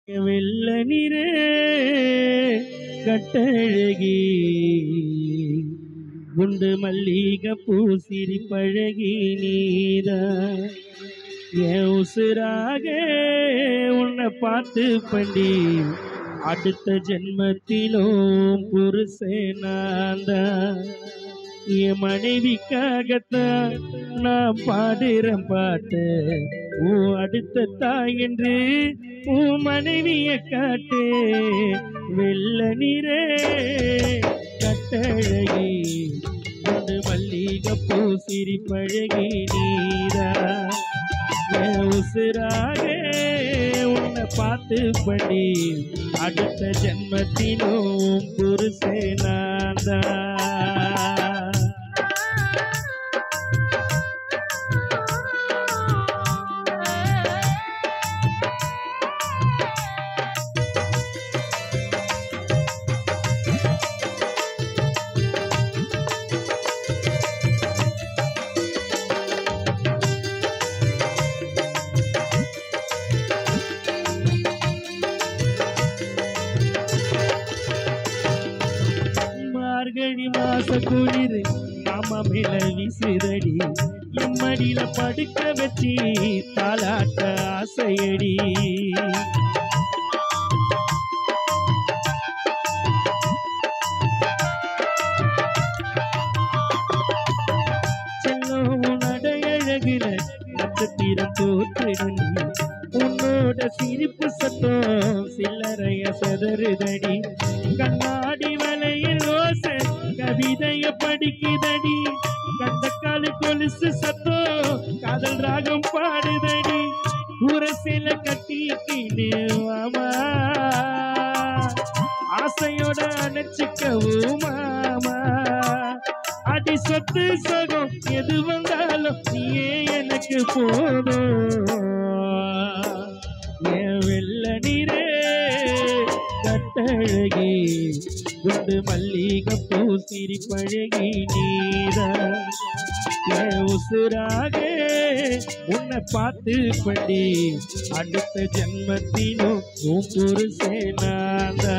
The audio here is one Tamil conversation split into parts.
வெள்ள நிறே கட்டழகி குண்டு மல்லிகை பூசிரி பழகி நீதா என் உசுராக உன்னை பார்த்து பண்டி அடுத்த ஜென்மத்திலும் புருஷனாந்தான் என் மனைவிக்காகத்தான் நான் பாடுறேன் பாட்டு உன் அடுத்த தாய் என்று உன் மனைவிய காட்டு வெள்ள நிறே கட்டழகி கொண்டு மல்லிகை பூசிரி பழகி நீரா என் உசுராக உன்னை பார்த்து படி அடுத்த ஜென்மத்திலும் புருஷனாந்தான். மார்கழி மாச குளிர் மாமா மேல வீசுதடி எம்மடியில படுக்க வச்சு தாலாட்ட ஆசையடி செல்லும் நடையழகுல நட்சத்திரம் தோற்றுதடி உன்னோட சிரிப்பு சத்தம் சில்லறைய சதறுதடி கண்ணாடி வலையில் ஓசை கவிதைய படிக்குதடி கந்தக்காலு கொலுசு சத்தம் காதல் ராகம் பாடுதடி உரசில கட்டிக்கிட்டு மாமா ஆசையோட அணைச்சிக்கவும் மாமா அடி சொத்து சகம் எது வந்தாலும் நீயே எனக்கு போதும் என் வெள்ள நீரே கட்டழகி குண்டு மல்லிகை பூசிரி பழகி நீரா என் உசுராக உன்னை பார்த்து படி அடுத்த ஜென்மத்திலும் உன் புருஷனாந்தான்.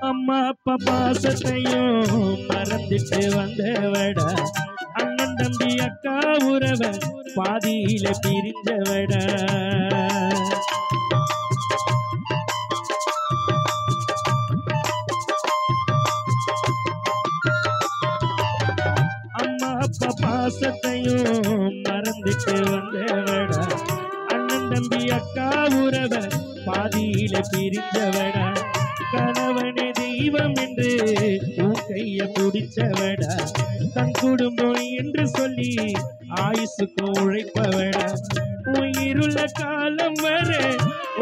அம்மா அப்பா பாசத்தையும் மறந்துட்டு வந்தவடா அண்ணன் தம்பி அக்கா உறவ பாதியில பிரிஞ்சவடா அம்மா அப்பா பாசத்தையும் மறந்துட்டு வந்தவடா அண்ணன் தம்பி அக்கா உறவ பாதியில பிரிஞ்சவடா கணவனே தெய்வம் என்று உன் கைய பிடிச்சவடா தன் குடும்பம் என்று சொல்லி ஆயுசுக்கு உழைப்பவடா உயிருள்ள காலம் வர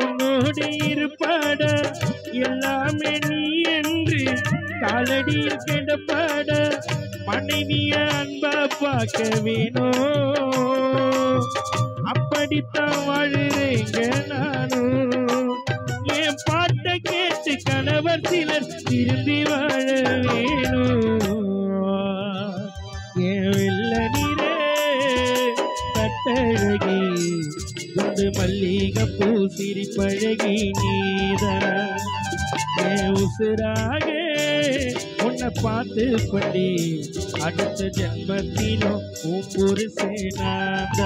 உன்னோடு இருப்பாட எல்லாமே நீ என்று காலடியில் கிடப்பாட மனைவிய அன்பா பார்க்க வேணும் அப்படித்தான் வாழுறேங்க நானும் என் பாட்டை கேட்டு கணவர் சிலர் திரும்பி வாழ வேணும் என் வெள்ள நீரே கட்டழகி குண்டு மல்லிகை பூசிரி பழகி நீதா என் உசுராக உன்னை பார்த்து படி அடுத்த ஜென்மத்திலும் உன் புருஷனாந்தான்.